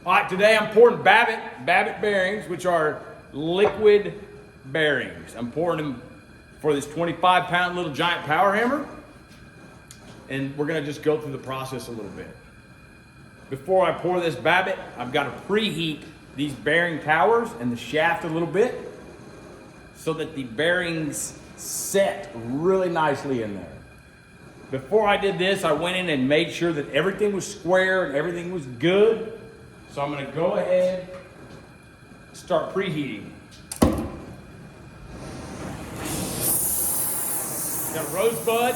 All right, today I'm pouring Babbitt bearings, which are liquid bearings. I'm pouring them for this 25-pound little giant power hammer, and we're gonna just go through the process a little bit. Before I pour this Babbitt, I've got to preheat these bearing towers and the shaft a little bit so that the bearings set really nicely in there. Before I did this, I went in and made sure that everything was square and everything was good. So I'm gonna go ahead and start preheating. Got rosebud.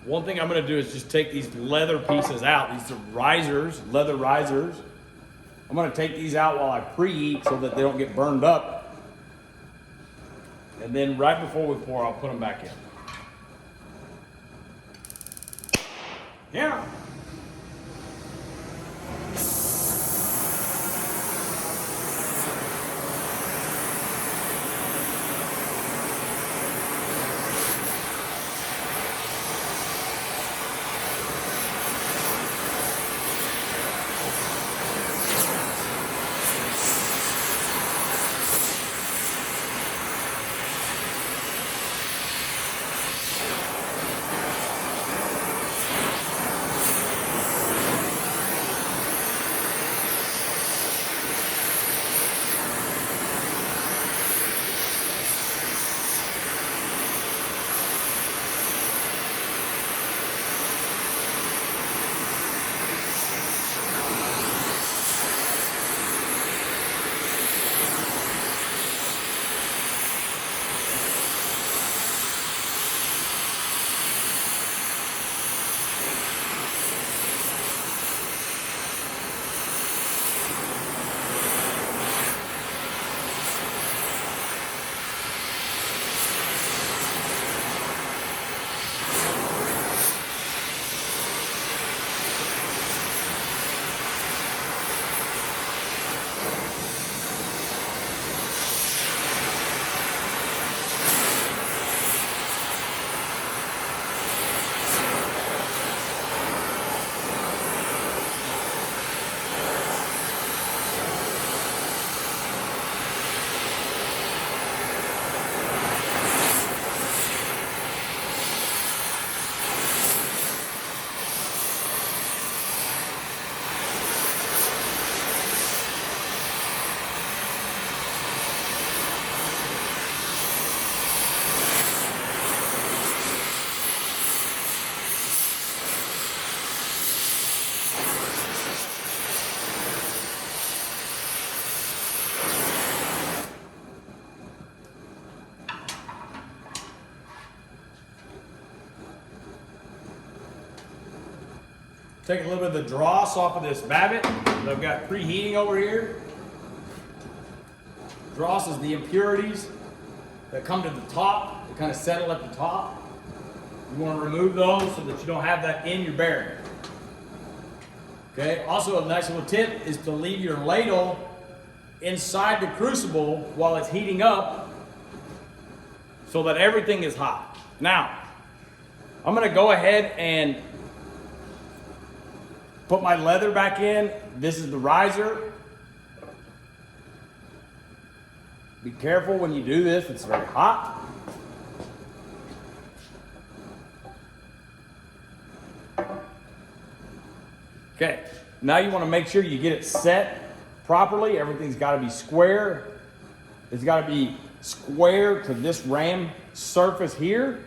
One thing I'm gonna do is just take these leather pieces out. These are risers, leather risers. I'm gonna take these out while I preheat so that they don't get burned up. And then right before we pour, I'll put them back in. Yeah. Take a little bit of the dross off of this Babbitt that I've got preheating over here. Dross is the impurities that come to the top, that kind of settle at the top. You want to remove those so that you don't have that in your bearing. Okay, also a nice little tip is to leave your ladle inside the crucible while it's heating up so that everything is hot. Now, I'm going to go ahead and put my leather back in. This is the riser. Be careful when you do this, it's very hot. Okay, now you want to make sure you get it set properly. Everything's got to be square. It's got to be square to this ram surface here.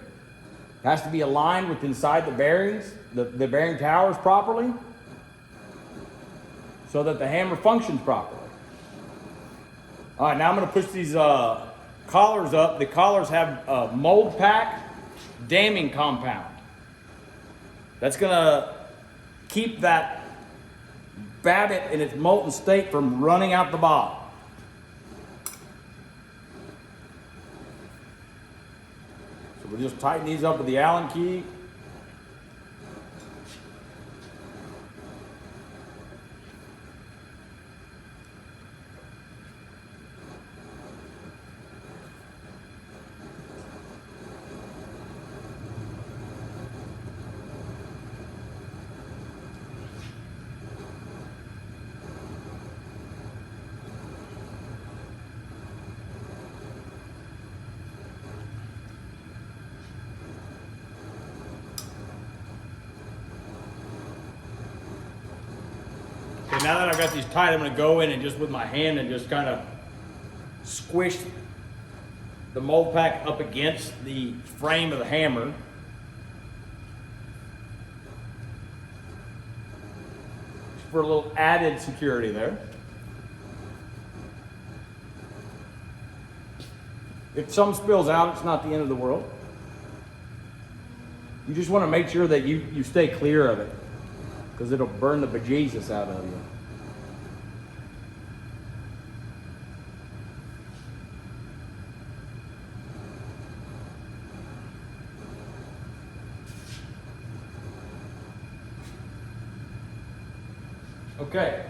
It has to be aligned with inside the bearings, the bearing towers properly, so that the hammer functions properly. All right, now I'm gonna push these collars up. The collars have a mold pack damming compound. That's gonna keep that Babbitt in its molten state from running out the bottom. So we'll just tighten these up with the Allen key. Okay, now that I've got these tight, I'm gonna go in and just with my hand and just kind of squish the mold pack up against the frame of the hammer. For a little added security there. If some spills out, it's not the end of the world. You just want to make sure that you stay clear of it, because it'll burn the bejesus out of you. Okay.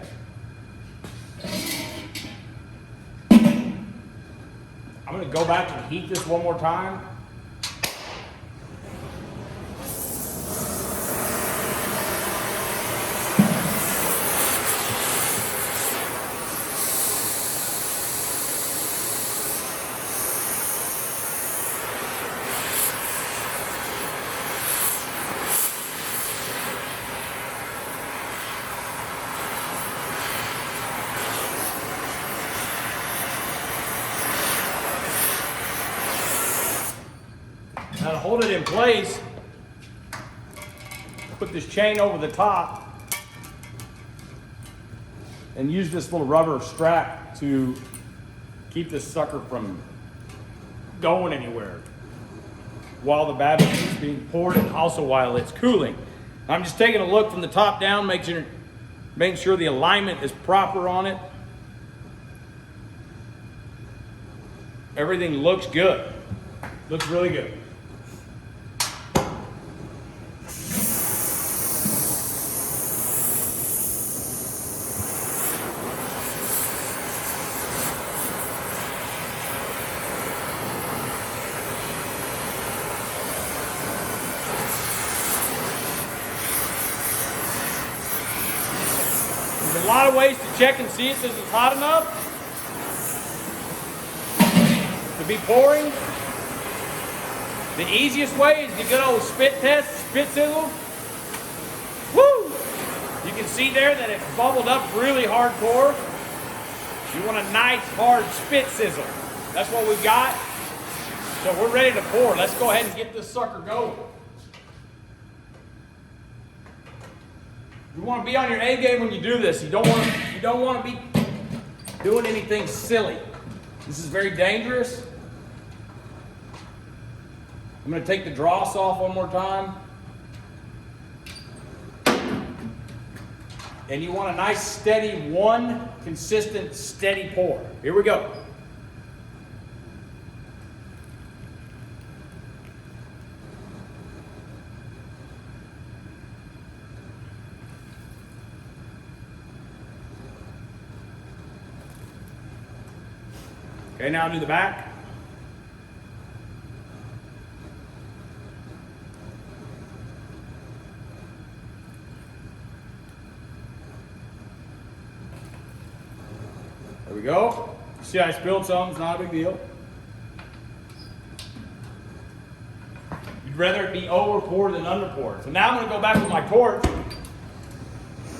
I'm going to go back and heat this one more time. Now to hold it in place, put this chain over the top and use this little rubber strap to keep this sucker from going anywhere while the Babbitt is being poured and also while it's cooling. I'm just taking a look from the top down, making sure the alignment is proper on it. Everything looks good. Looks really good. There's a lot of ways to check and see if this is hot enough to be pouring. The easiest way is the good old spit test, spit sizzle. Woo! You can see there that it's bubbled up really hardcore. You want a nice hard spit sizzle. That's what we've got. So we're ready to pour. Let's go ahead and get this sucker going. You want to be on your A game when you do this. You don't want to be doing anything silly. This is very dangerous. I'm going to take the dross off one more time. And you want a nice steady, one consistent steady pour. Here we go. Okay, now do the back. There we go. See, I spilled some, it's not a big deal. You'd rather it be over poured than under poured. So now I'm going to go back with my torch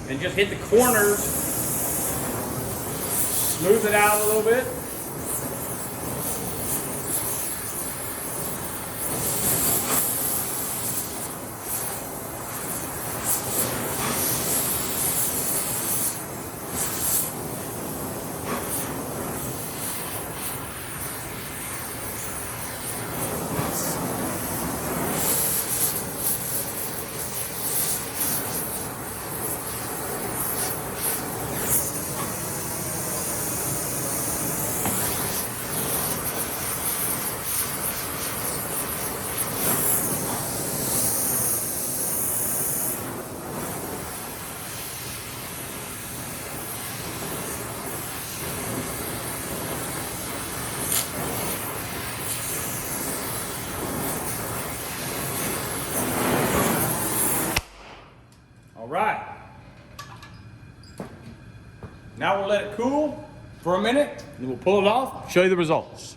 and just hit the corners, smooth it out a little bit. All right. Now we'll let it cool for a minute, and we'll pull it off, show you the results.